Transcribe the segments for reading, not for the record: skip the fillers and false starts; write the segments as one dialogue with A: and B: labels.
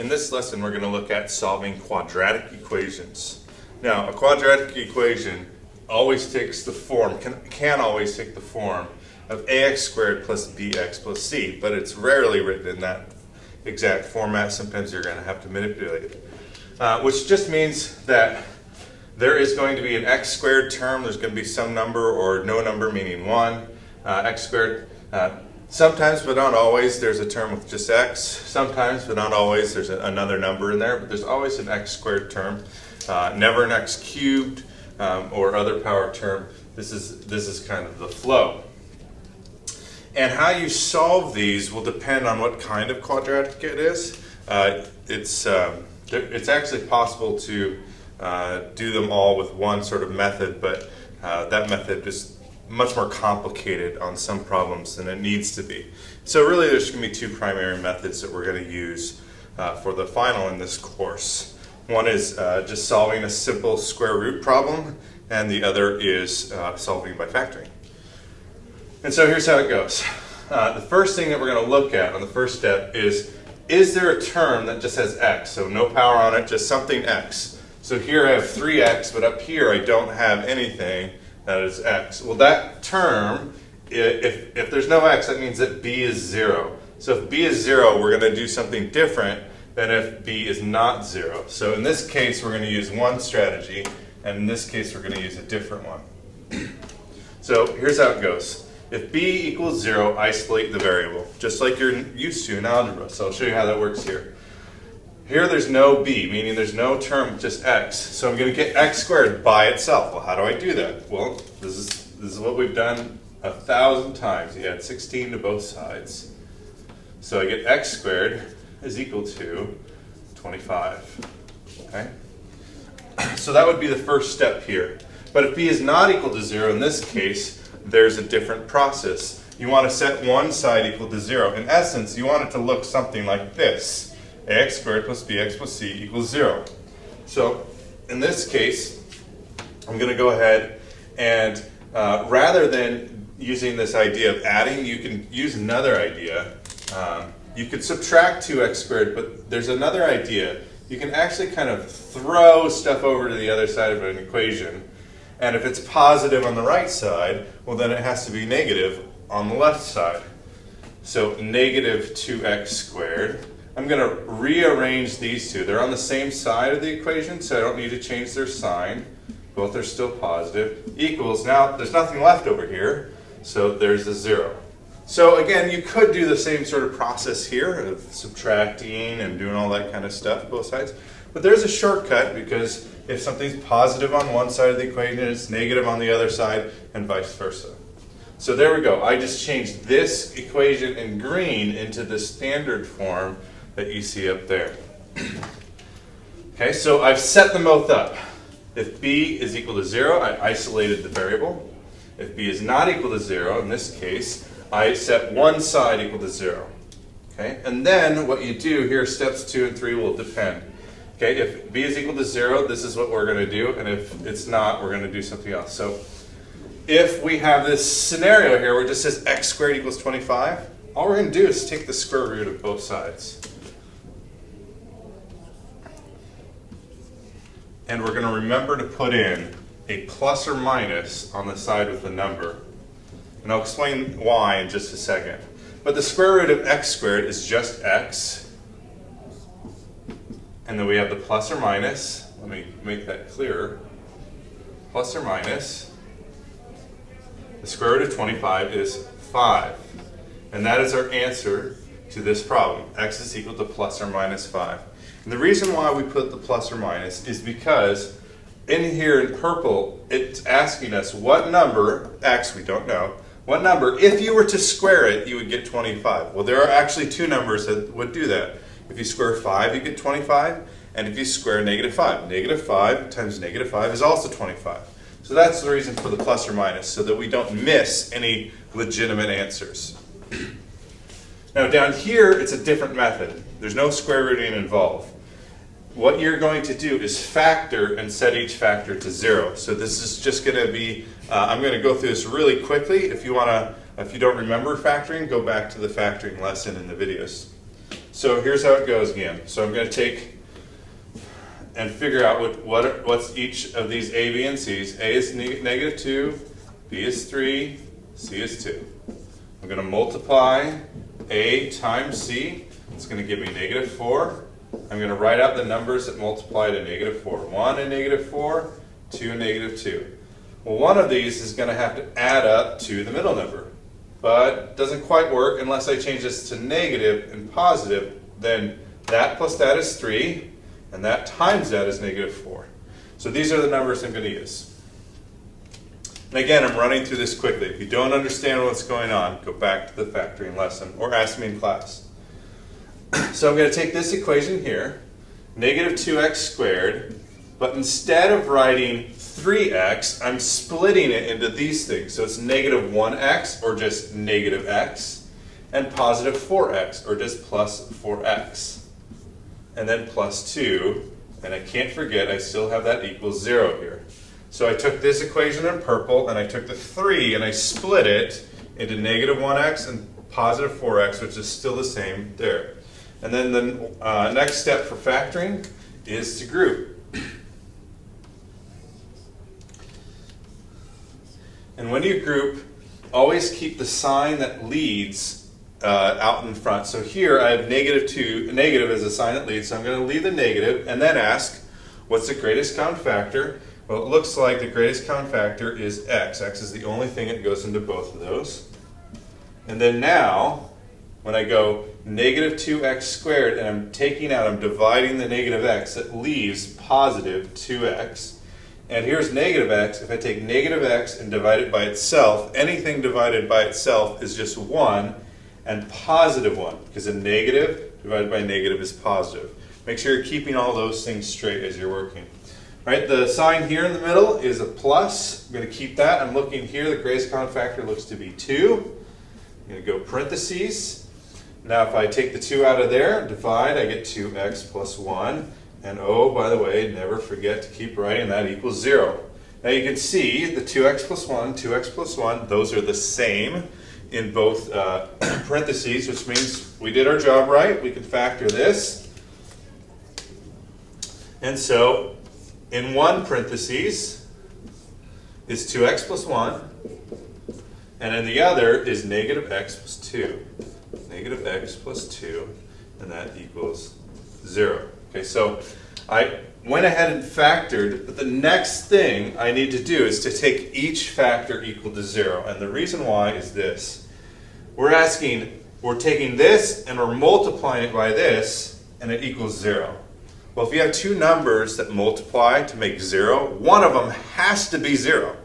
A: In this lesson, we're going to look at solving quadratic equations. Now, a quadratic equation always takes the form, can always take the form of ax squared plus bx plus c, but it's rarely written in that exact format. Sometimes you're going to have to manipulate it, which just means that there is going to be an x squared term. There's going to be some number or no number, meaning 1, x squared. Sometimes, but not always, there's a term with just x. Sometimes, but not always, there's another number in there, but there's always an x squared term. Never an x cubed or other power term. This is kind of the flow. And how you solve these will depend on what kind of quadratic it is. It's actually possible to do them all with one sort of method, but that method is much more complicated on some problems than it needs to be. So really there's going to be two primary methods that we're going to use for the final in this course. One is just solving a simple square root problem, and the other is solving by factoring. And so here's how it goes. The first thing that we're going to look at on the first step is there a term that just has x? So no power on it, just something x. So here I have 3x, but up here I don't have anything that is x. Well, that term, if there's no x, that means that b is 0. So if b is 0, we're going to do something different than if b is not 0. So in this case, we're going to use one strategy, and in this case, we're going to use a different one. So here's how it goes. If b equals 0, isolate the variable, just like you're used to in algebra. So I'll show you how that works here. Here there's no b, meaning there's no term, just x. So I'm going to get x squared by itself. Well, how do I do that? Well, this is what we've done 1,000 times. You add 16 to both sides. So I get x squared is equal to 25. Okay? So that would be the first step here. But if b is not equal to 0, in this case, there's a different process. You want to set one side equal to 0. In essence, you want it to look something like this. Ax squared plus bx plus c equals 0. So in this case, I'm going to go ahead and rather than using this idea of adding, you can use another idea. You could subtract 2x squared, but there's another idea. You can actually kind of throw stuff over to the other side of an equation. And if it's positive on the right side, well then it has to be negative on the left side. So negative 2x squared. I'm going to rearrange these two. They're on the same side of the equation, so I don't need to change their sign. Both are still positive. Equals, now there's nothing left over here, so there's a 0. So again, you could do the same sort of process here of subtracting and doing all that kind of stuff, both sides. But there's a shortcut, because if something's positive on one side of the equation, it's negative on the other side, and vice versa. So there we go. I just changed this equation in green into the standard form that you see up there. Okay, so I've set them both up. If b is equal to 0, I isolated the variable. If b is not equal to 0, in this case, I set one side equal to 0. Okay, and then what you do here, steps 2 and 3 will depend. Okay, if b is equal to 0, this is what we're going to do, and if it's not, we're going to do something else. So if we have this scenario here where it just says x squared equals 25, all we're going to do is take the square root of both sides. And we're going to remember to put in a plus or minus on the side with the number. And I'll explain why in just a second. But the square root of x squared is just x. And then we have the plus or minus. Let me make that clearer. Plus or minus. The square root of 25 is 5. And that is our answer to this problem. X is equal to plus or minus 5. And the reason why we put the plus or minus is because in here in purple, it's asking us what number, x we don't know, what number, if you were to square it, you would get 25. Well, there are actually two numbers that would do that. If you square 5, you get 25. And if you square negative 5, negative 5 times negative 5 is also 25. So that's the reason for the plus or minus, so that we don't miss any legitimate answers. Now down here, it's a different method. There's no square rooting involved. What you're going to do is factor and set each factor to 0. So this is just going to be, I'm going to go through this really quickly. If you don't remember factoring, go back to the factoring lesson in the videos. So here's how it goes again. So I'm going to take and figure out what's each of these a, b, and c's. A is negative 2, b is 3, c is 2. I'm going to multiply a times c. It's going to give me negative 4. I'm going to write out the numbers that multiply to negative 4. 1 and negative 4, 2 and negative 2. Well, one of these is going to have to add up to the middle number. But it doesn't quite work unless I change this to negative and positive. Then that plus that is 3, and that times that is negative 4. So these are the numbers I'm going to use. And again, I'm running through this quickly. If you don't understand what's going on, go back to the factoring lesson or ask me in class. So I'm going to take this equation here, negative 2x squared, but instead of writing 3x, I'm splitting it into these things. So it's negative 1x, or just negative x, and positive 4x, or just plus 4x. And then plus 2, and I can't forget I still have that equals 0 here. So I took this equation in purple, and I took the 3, and I split it into negative 1x and positive 4x, which is still the same there. And then the next step for factoring is to group. And when you group, always keep the sign that leads out in front. So here I have negative as a sign that leads, so I'm going to leave the negative and then ask, what's the greatest common factor? Well, it looks like the greatest common factor is x. X is the only thing that goes into both of those. And then now, when I go negative 2x squared and I'm dividing the negative x, it leaves positive 2x. And here's negative x. If I take negative x and divide it by itself, anything divided by itself is just 1 and positive 1, because a negative divided by negative is positive. Make sure you're keeping all those things straight as you're working. All right, the sign here in the middle is a plus. I'm going to keep that. I'm looking here. The greatest common factor looks to be 2. I'm going to go parentheses. Now if I take the 2 out of there, divide, I get 2x plus 1. And oh, by the way, never forget to keep writing that equals 0. Now you can see the 2x plus 1, 2x plus 1, those are the same in both parentheses, which means we did our job right. We can factor this. And so in one parentheses is 2x plus 1, and in the other is negative x plus 2. Negative x plus 2, and that equals 0. Okay, so I went ahead and factored, but the next thing I need to do is to take each factor equal to 0. And the reason why is this. We're taking this and we're multiplying it by this, and it equals 0. Well, if you have two numbers that multiply to make 0, one of them has to be 0.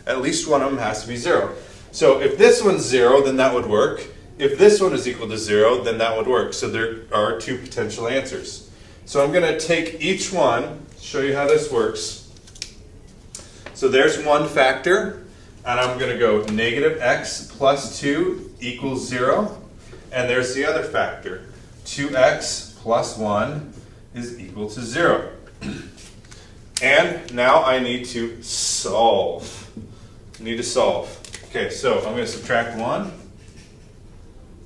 A: At least one of them has to be 0. So if this one's 0, then that would work. If this one is equal to 0, then that would work. So there are two potential answers. So I'm going to take each one, show you how this works. So there's one factor, and I'm going to go negative x plus 2 equals 0. And there's the other factor. 2x plus 1 is equal to 0. And now I need to solve. Okay, so I'm going to subtract 1.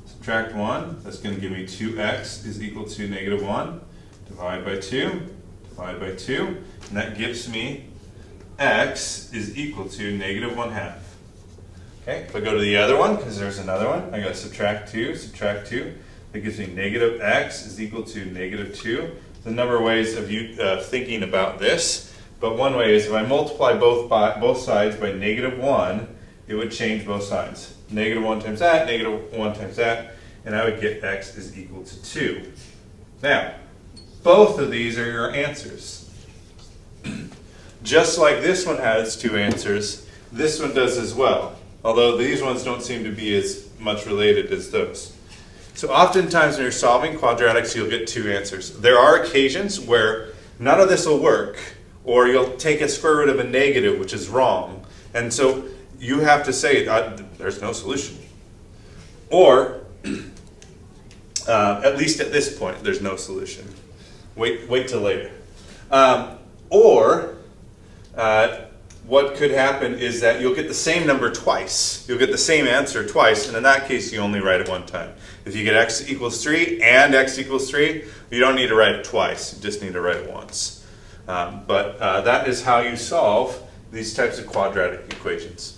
A: Subtract 1, that's going to give me 2x is equal to negative 1. Divide by 2, divide by 2, and that gives me x is equal to negative 1/2. Okay, if I go to the other one, because there's another one, I got to subtract 2, that gives me negative x is equal to negative 2. There's a number of ways of you thinking about this, but one way is if I multiply both sides by negative 1, it would change both sides. Negative 1 times that, negative 1 times that, and I would get x is equal to 2. Now, both of these are your answers. Just like this one has two answers, this one does as well. Although these ones don't seem to be as much related as those. So oftentimes when you're solving quadratics, you'll get two answers. There are occasions where none of this will work, or you'll take a square root of a negative, which is wrong. And so you have to say, there's no solution. Or, at least at this point, there's no solution. Wait till later. what could happen is that you'll get the same number twice. You'll get the same answer twice, and in that case, you only write it one time. If you get x equals 3 and x equals 3, you don't need to write it twice. You just need to write it once. But that is how you solve these types of quadratic equations.